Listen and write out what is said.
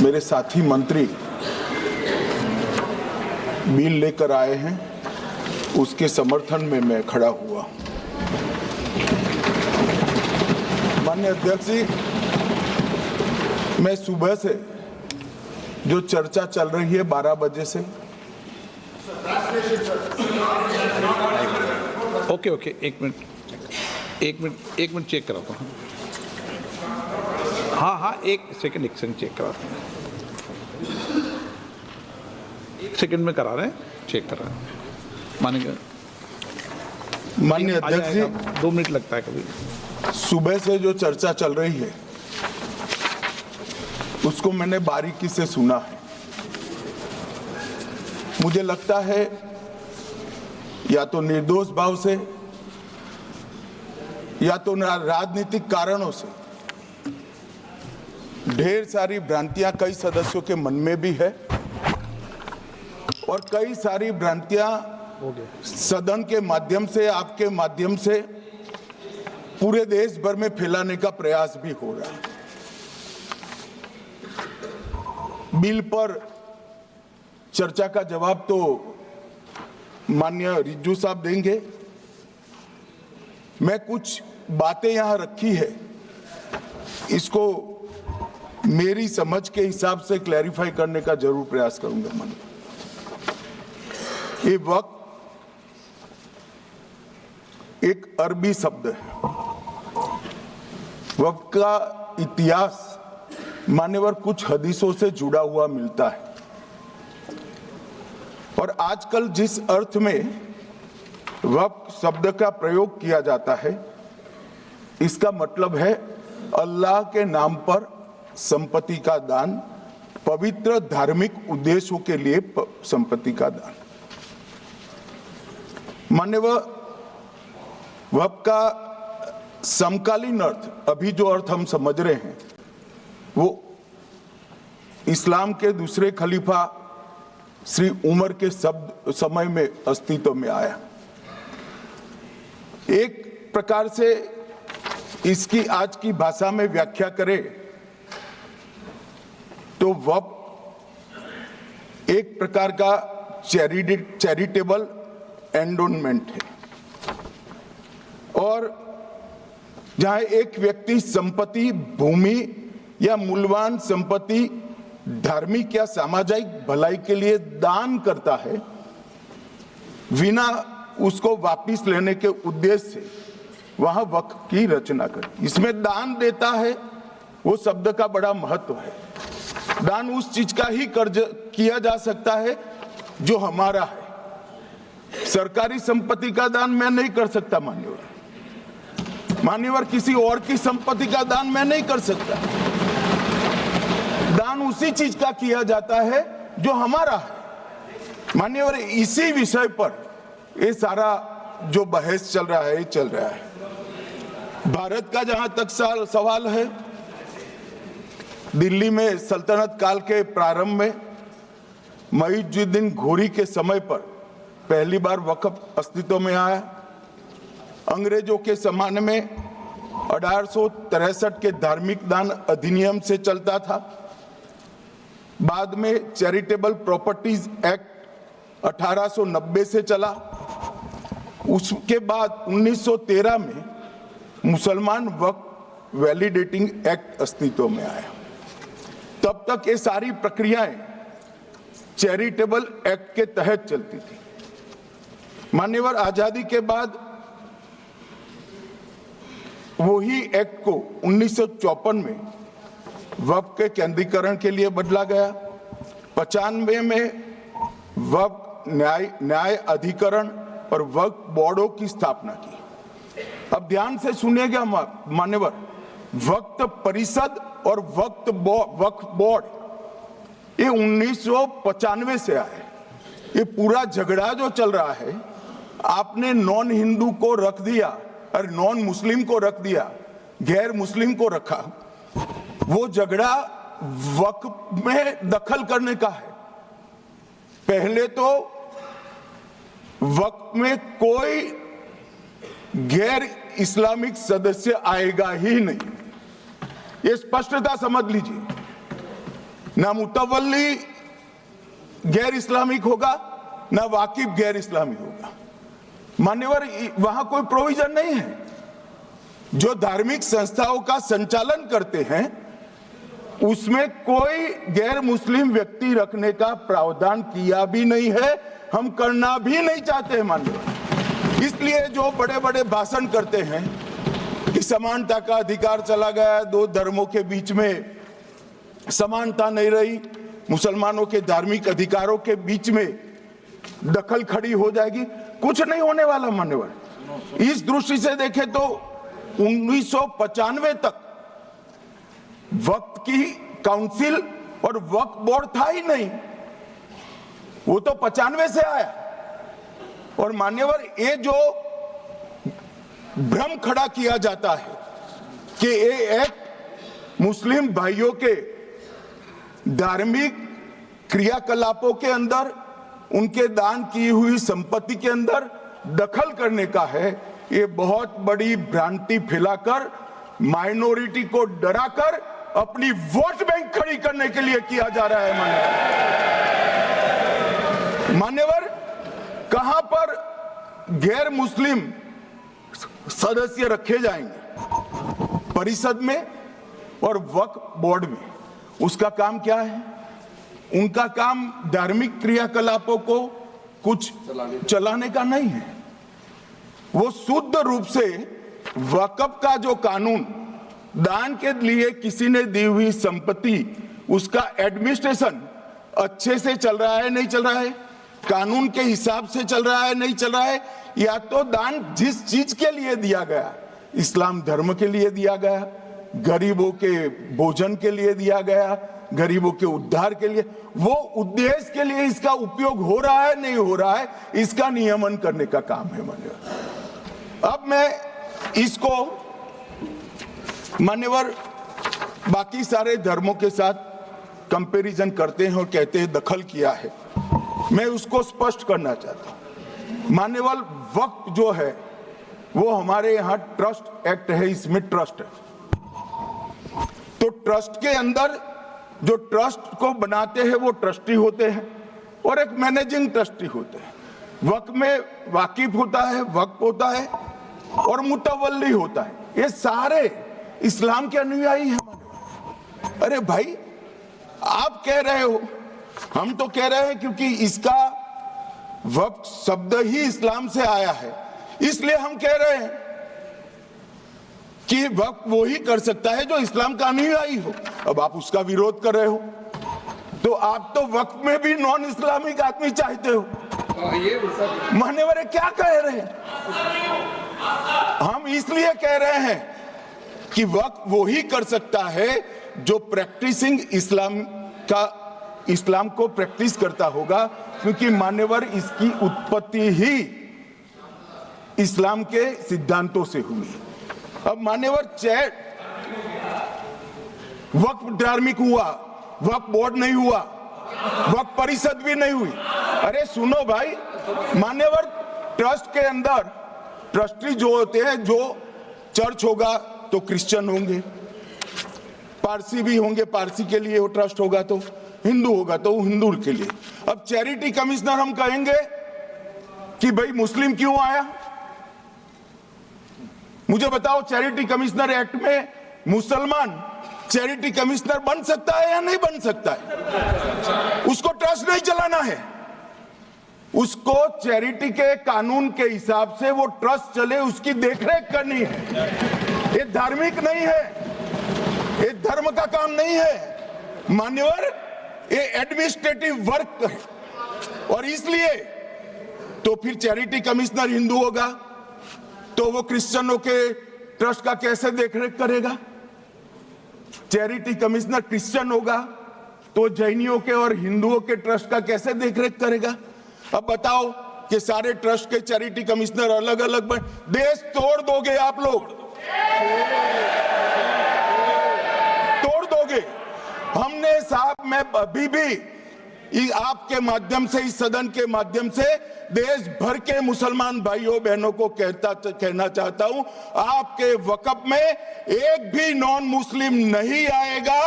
मेरे साथी मंत्री बिल लेकर आए हैं, उसके समर्थन में मैं खड़ा हुआ। माननीय अध्यक्ष जी, मैं सुबह से जो चर्चा चल रही है 12 बजे से, ओके एक मिनट चेक कराता हूँ। हाँ एक सेकंड चेक कराता हूँ। एक सेकंड में करा रहे हैं, चेक कर रहे हैं। माननीय अध्यक्ष जी, 2 मिनट लगता है कभी। सुबह से जो चर्चा चल रही है उसको मैंने बारीकी से सुना है। मुझे लगता है या तो निर्दोष भाव से या तो राजनीतिक कारणों से ढेर सारी भ्रांतियां कई सदस्यों के मन में भी है और कई सारी भ्रांतियां सदन के माध्यम से, आपके माध्यम से पूरे देश भर में फैलाने का प्रयास भी हो रहा है। बिल पर चर्चा का जवाब तो माननीय रिज्जू साहब देंगे। मैं कुछ बातें यहां रखी है, इसको मेरी समझ के हिसाब से क्लैरिफाई करने का जरूर प्रयास करूंगा। मन ये वक्त एक अरबी शब्द है। वक्त का इतिहास मान्यवर कुछ हदीसों से जुड़ा हुआ मिलता है और आजकल जिस अर्थ में वक्त शब्द का प्रयोग किया जाता है, इसका मतलब है अल्लाह के नाम पर संपत्ति का दान, पवित्र धार्मिक उद्देश्यों के लिए संपत्ति का दान। मान्यवर वक्त का समकालीन अर्थ, अभी जो अर्थ हम समझ रहे हैं, वो इस्लाम के दूसरे खलीफा श्री उमर के समय में अस्तित्व में आया। एक प्रकार से इसकी आज की भाषा में व्याख्या करें तो वक़्फ़ एक प्रकार का चैरिटेबल एंडोनमेंट है और जहां एक व्यक्ति संपत्ति, भूमि या मूल्यवान संपत्ति धार्मिक या सामाजिक भलाई के लिए दान करता है, बिना उसको वापस लेने के उद्देश्य से वहां वक्फ की रचना कर। इसमें दान देता है, वो शब्द का बड़ा महत्व है। दान उस चीज का ही कर्ज किया जा सकता है जो हमारा है। सरकारी संपत्ति का दान मैं नहीं कर सकता। मान्यवर किसी और की संपत्ति का दान मैं नहीं कर सकता। दान उसी चीज का किया जाता है जो हमारा है। मान्यवर इसी विषय पर ये सारा जो बहस चल रहा है, चल रहा है। भारत का जहां तक सवाल है, दिल्ली में सल्तनत काल के प्रारंभ में मुइज़ुद्दीन घोरी के समय पर पहली बार वक्फ अस्तित्व में आया। अंग्रेजों के जमाने में 1863 के धार्मिक दान अधिनियम से चलता था। बाद में चैरिटेबल प्रॉपर्टीज एक्ट 1890 से चला। उसके बाद 1913 में मुसलमान वक्फ वैलिडेटिंग एक्ट अस्तित्व में आया। तब तक ये सारी प्रक्रियाएं चैरिटेबल एक्ट के तहत चलती थी। मान्यवर आजादी के बाद वही एक्ट को 1954 में वक्फ के केंद्रीकरण के लिए बदला गया। 95 में वक्फ न्याय अधिकरण और वक्फ बोर्डों की स्थापना की। अब ध्यान से सुनिएगा मान्यवर, वक्फ परिषद और वक्फ बोर्ड ये 1995 से आए। ये पूरा झगड़ा जो चल रहा है, आपने नॉन हिंदू को रख दिया और नॉन मुस्लिम को रख दिया, गैर मुस्लिम को रखा। वो झगड़ा वक्फ में दखल करने का है। पहले तो वक्फ में कोई गैर इस्लामिक सदस्य आएगा ही नहीं, ये स्पष्टता समझ लीजिए। ना मुतवल्ली गैर इस्लामिक होगा, ना वाकिफ गैर इस्लामिक होगा। मान्यवर, वहां कोई प्रोविजन नहीं है। जो धार्मिक संस्थाओं का संचालन करते हैं उसमें कोई गैर मुस्लिम व्यक्ति रखने का प्रावधान किया भी नहीं है, हम करना भी नहीं चाहते हैं मान्यवर। इसलिए जो बड़े बड़े भाषण करते हैं कि समानता का अधिकार चला गया, दो धर्मों के बीच में समानता नहीं रही, मुसलमानों के धार्मिक अधिकारों के बीच में दखल खड़ी हो जाएगी, कुछ नहीं होने वाला मान्यवर। इस दृष्टि से देखें तो 1995 तक वक्फ की काउंसिल और वक्फ बोर्ड था ही नहीं, वो तो 95 से आया। और मान्यवर, ये जो भ्रम खड़ा किया जाता है कि ये एक मुस्लिम भाइयों के धार्मिक क्रियाकलापों के अंदर, उनके दान की हुई संपत्ति के अंदर दखल करने का है, ये बहुत बड़ी भ्रांति फैलाकर माइनॉरिटी को डराकर अपनी वोट बैंक खड़ी करने के लिए किया जा रहा है मान्यवर। कहां पर गैर मुस्लिम सदस्य रखे जाएंगे? परिषद में और वक्फ बोर्ड में। उसका काम क्या है? उनका काम धार्मिक क्रियाकलापों को कुछ चलाने का नहीं है। वो शुद्ध रूप से वक्फ का जो कानून, दान के लिए किसी ने दी हुई संपत्ति, उसका एडमिनिस्ट्रेशन अच्छे से चल रहा है नहीं चल रहा है, कानून के हिसाब से चल रहा है नहीं चल रहा है, या तो दान जिस चीज के लिए दिया गया, इस्लाम धर्म के लिए दिया गया, गरीबों के भोजन के लिए दिया गया, गरीबों के उद्धार के लिए, वो उद्देश्य के लिए इसका उपयोग हो रहा है नहीं हो रहा है, इसका नियमन करने का काम है मान्यवर। अब मैं इसको मान्यवर बाकी सारे धर्मों के साथ कंपैरिजन करते हैं और कहते हैं दखल किया है। मैं उसको स्पष्ट करना चाहता हूं। मान्यवर, वक्फ जो है वो हमारे यहाँ ट्रस्ट एक्ट है, इसमें ट्रस्ट है। तो ट्रस्ट के अंदर जो ट्रस्ट को बनाते हैं वो ट्रस्टी होते हैं और एक मैनेजिंग ट्रस्टी होते हैं। वक्फ में वाकिफ होता है, वक्फ होता है और मुतवल्ली होता है। ये सारे इस्लाम के अनुयायी हैं। अरे भाई, आप कह रहे हो, हम तो कह रहे हैं क्योंकि इसका वक्फ शब्द ही इस्लाम से आया है, इसलिए हम कह रहे हैं कि वक्फ वो ही कर सकता है जो इस्लाम का अनुयायी हो। अब आप उसका विरोध कर रहे हो, तो आप तो वक्फ में भी नॉन इस्लामिक आदमी चाहते हो। मान्यवर, क्या कह रहे हैं? हम इसलिए कह रहे हैं कि वक्फ वो ही कर सकता है जो प्रैक्टिसिंग इस्लाम को प्रैक्टिस करता होगा, क्योंकि मान्यवर इसकी उत्पत्ति ही इस्लाम के सिद्धांतों से हुई। अब मान्यवर, वक्फ धार्मिक हुआ, वक्फ बोर्ड नहीं हुआ, वक्फ परिषद भी नहीं हुई। अरे सुनो भाई, मान्यवर, ट्रस्ट के अंदर ट्रस्टी जो होते हैं, जो चर्च होगा तो क्रिश्चियन होंगे, पारसी भी होंगे, पारसी के लिए वो ट्रस्ट होगा, तो हिंदू होगा तो हिंदू के लिए। अब चैरिटी कमिश्नर हम कहेंगे कि भाई मुस्लिम क्यों आया? मुझे बताओ, चैरिटी कमिश्नर एक्ट में मुसलमान चैरिटी कमिश्नर बन सकता है या नहीं बन सकता है? उसको ट्रस्ट नहीं चलाना है, उसको चैरिटी के कानून के हिसाब से वो ट्रस्ट चले, उसकी देखरेख करनी है। ये धार्मिक नहीं है, ये धर्म का काम नहीं है मान्यवर, ये एडमिनिस्ट्रेटिव वर्क है। और इसलिए तो फिर चैरिटी कमिश्नर हिंदू होगा तो वो क्रिश्चियनों के ट्रस्ट का कैसे देखरेख करेगा? चैरिटी कमिश्नर क्रिश्चियन होगा तो जैनियों के और हिंदुओं के ट्रस्ट का कैसे देखरेख करेगा? अब बताओ कि सारे ट्रस्ट के चैरिटी कमिश्नर अलग अलग देश तोड़ दोगे आप लोग, तोड़ दोगे। हमने साहब, मैं अभी भी आपके माध्यम से, इस सदन के माध्यम से देश भर के मुसलमान भाइयों बहनों को कहना चाहता हूं, आपके वक्फ में एक भी नॉन मुस्लिम नहीं आएगा।